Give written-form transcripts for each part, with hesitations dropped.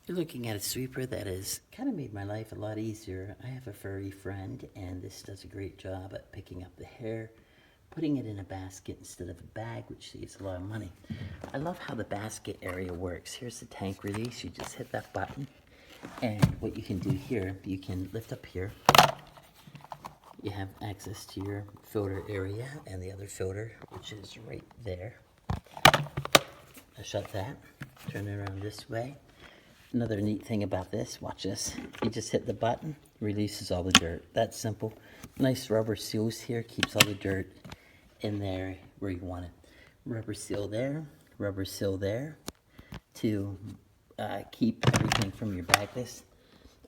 You're looking at a sweeper that has kind of made my life a lot easier. I have a furry friend, and this does a great job at picking up the hair, putting it in a basket instead of a bag, which saves a lot of money. I love how the basket area works. Here's the tank release. You just hit that button, and what you can do here, you can lift up here. You have access to your filter area and the other filter, which is right there. I shut that, turn it around this way. Another neat thing about this, watch this. You just hit the button, releases all the dirt. That's simple. Nice rubber seals here, keeps all the dirt in there where you want it. Rubber seal there to keep everything from your bagless,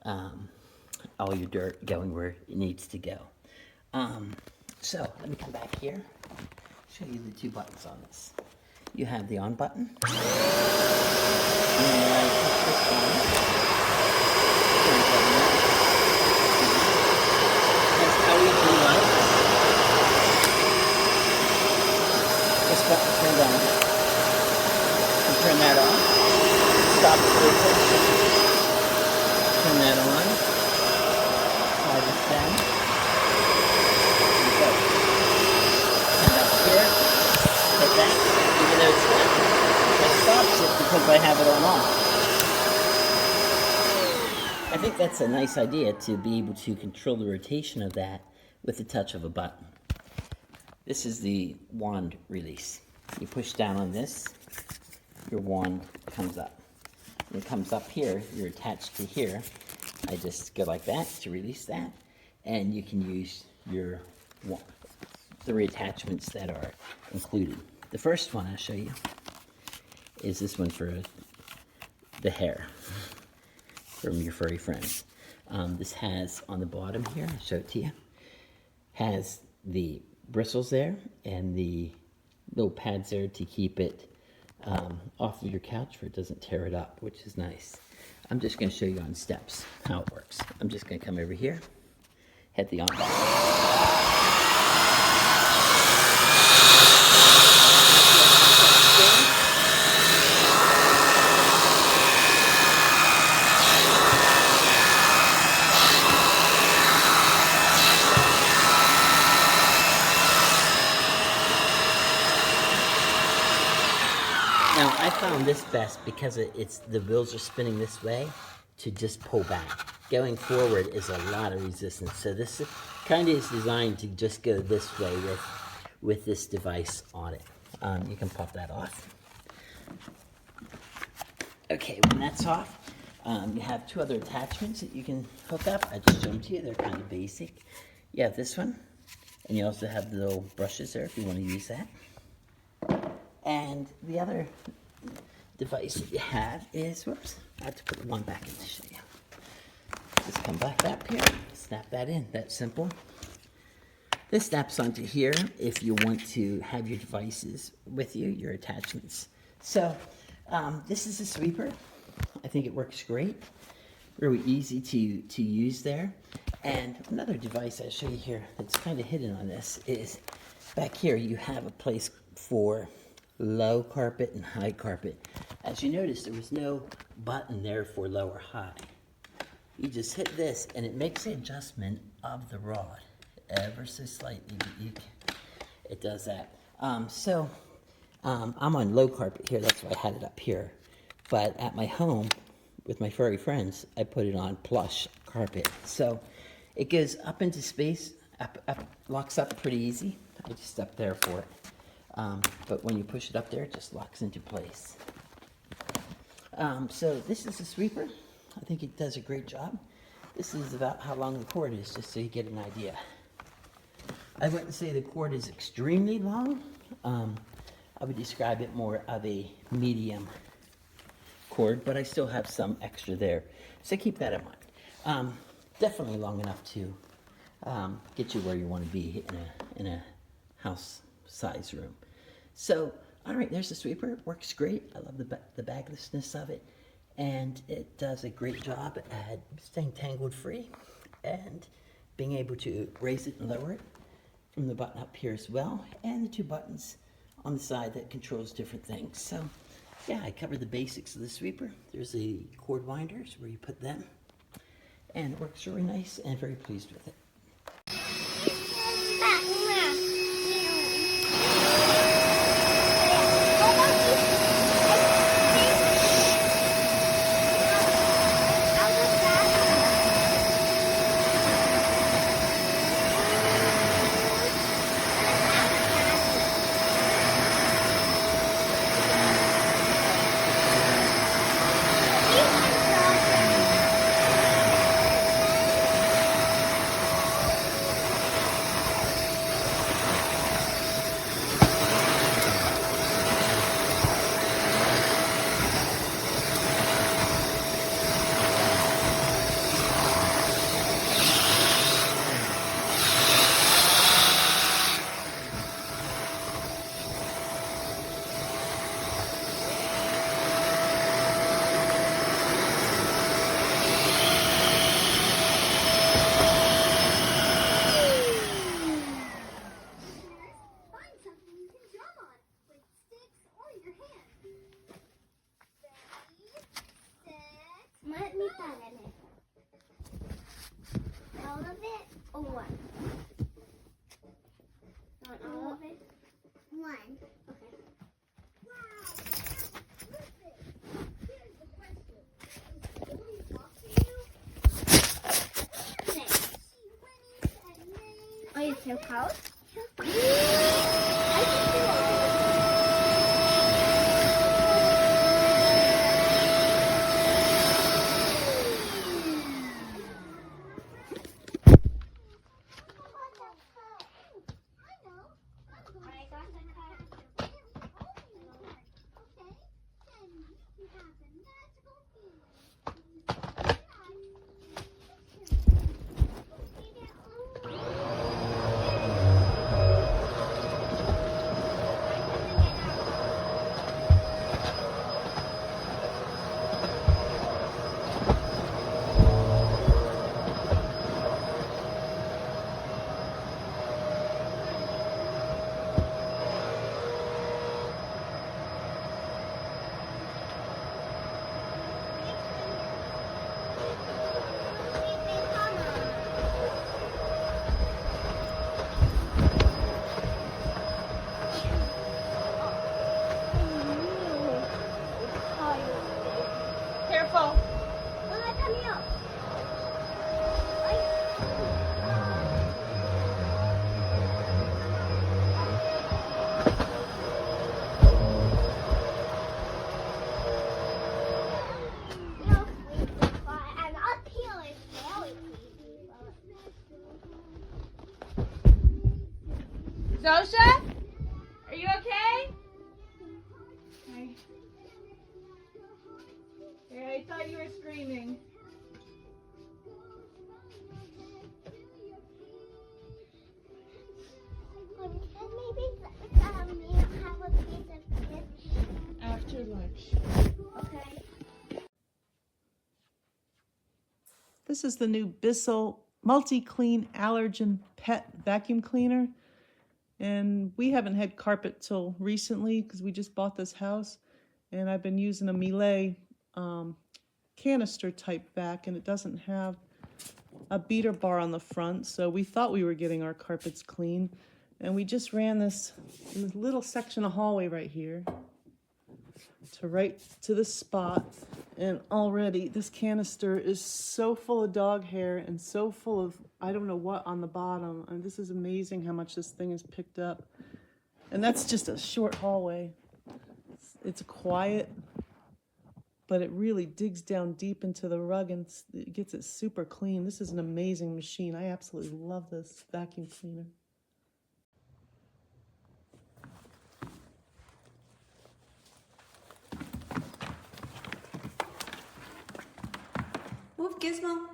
all your dirt going where it needs to go. So let me come back here, show you the two buttons on this. You have the on button. And when I push this button, that's LED light. This button turned on. You turn that on. Stop the filter. Turn that on. Slide this down. There you go. Turn up here. Hit that. Even though it's not, it stops it because I have it on off. I think that's a nice idea, to be able to control the rotation of that with the touch of a button. This is the wand release. You push down on this, your wand comes up. When it comes up here, you're attached to here. I just go like that to release that, and you can use your the reattachments that are included. The first one I'll show you is this one for the hair from your furry friends. This has on the bottom here, I'll show it to you, has the bristles there and the little pads there to keep it off of your couch where it doesn't tear it up, which is nice. I'm just going to show you on steps how it works. I'm just going to come over here, hit the on button. Now, I found this best because the wheels are spinning this way to just pull back. Going forward is a lot of resistance. So this kind of is designed to just go this way with this device on it. You can pop that off. Okay, when that's off, you have two other attachments that you can hook up. I just showed them to you. They're kind of basic. You have this one, and you also have the little brushes there if you want to use that. And the other device that you have is, whoops, I have to put one back in to show you. Just come back up here, snap that in, that's simple. This snaps onto here if you want to have your devices with you, your attachments. So this is a sweeper. I think it works great. Really easy to use there. And another device I'll show you here that's kind of hidden on this is back here you have a place for low carpet and high carpet. As you notice, there was no button there for low or high. You just hit this and it makes the adjustment of the rod ever so slightly, but it does that. I'm on low carpet here, that's why I had it up here. But at my home with my furry friends, I put it on plush carpet. So it goes up into space, locks up pretty easy. I just stepped there for it. But when you push it up there, it just locks into place. So this is a sweeper. I think it does a great job. This is about how long the cord is, just so you get an idea. I wouldn't say the cord is extremely long. I would describe it more of a medium cord, but I still have some extra there. So keep that in mind. Definitely long enough to get you where you want to be in a house size room. So, all right, there's the sweeper. It works great. I love the baglessness of it, and it does a great job at staying tangled free and being able to raise it and lower it from the button up here as well, and the two buttons on the side that controls different things. So yeah, I covered the basics of the sweeper. There's the cord winders where you put them. And it works really nice, and very pleased with it. Let me put in it. All of it or one? Not all of it? One. Okay. Wow. Here's the question. Can we talk to you? Thanks. Are you so cold? I can do all of it. Careful. Zosha? Are you okay? Yeah, I thought you were screaming. After lunch. Okay. This is the new Bissell MultiClean Allergen Pet Vacuum Cleaner. And we haven't had carpet till recently because we just bought this house. And I've been using a Miele canister type vac, and it doesn't have a beater bar on the front. So we thought we were getting our carpets clean. And we just ran this little section of hallway right here right to the spot, and already this canister is so full of dog hair and so full of I don't know what on the bottom. And this is amazing how much this thing is picked up. And that's just a short hallway. It's quiet, but it really digs down deep into the rug and it gets it super clean. This is an amazing machine. I absolutely love this vacuum cleaner. Move, Gizmo.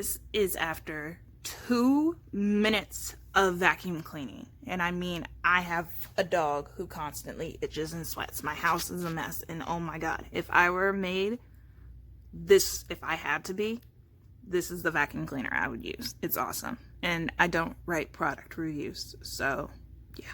this is after 2 minutes of vacuum cleaning. And I mean, I have a dog who constantly itches and sweats. My house is a mess. And oh my God, if I were a maid, if I had to be, this is the vacuum cleaner I would use. It's awesome. And I don't write product reviews. So yeah.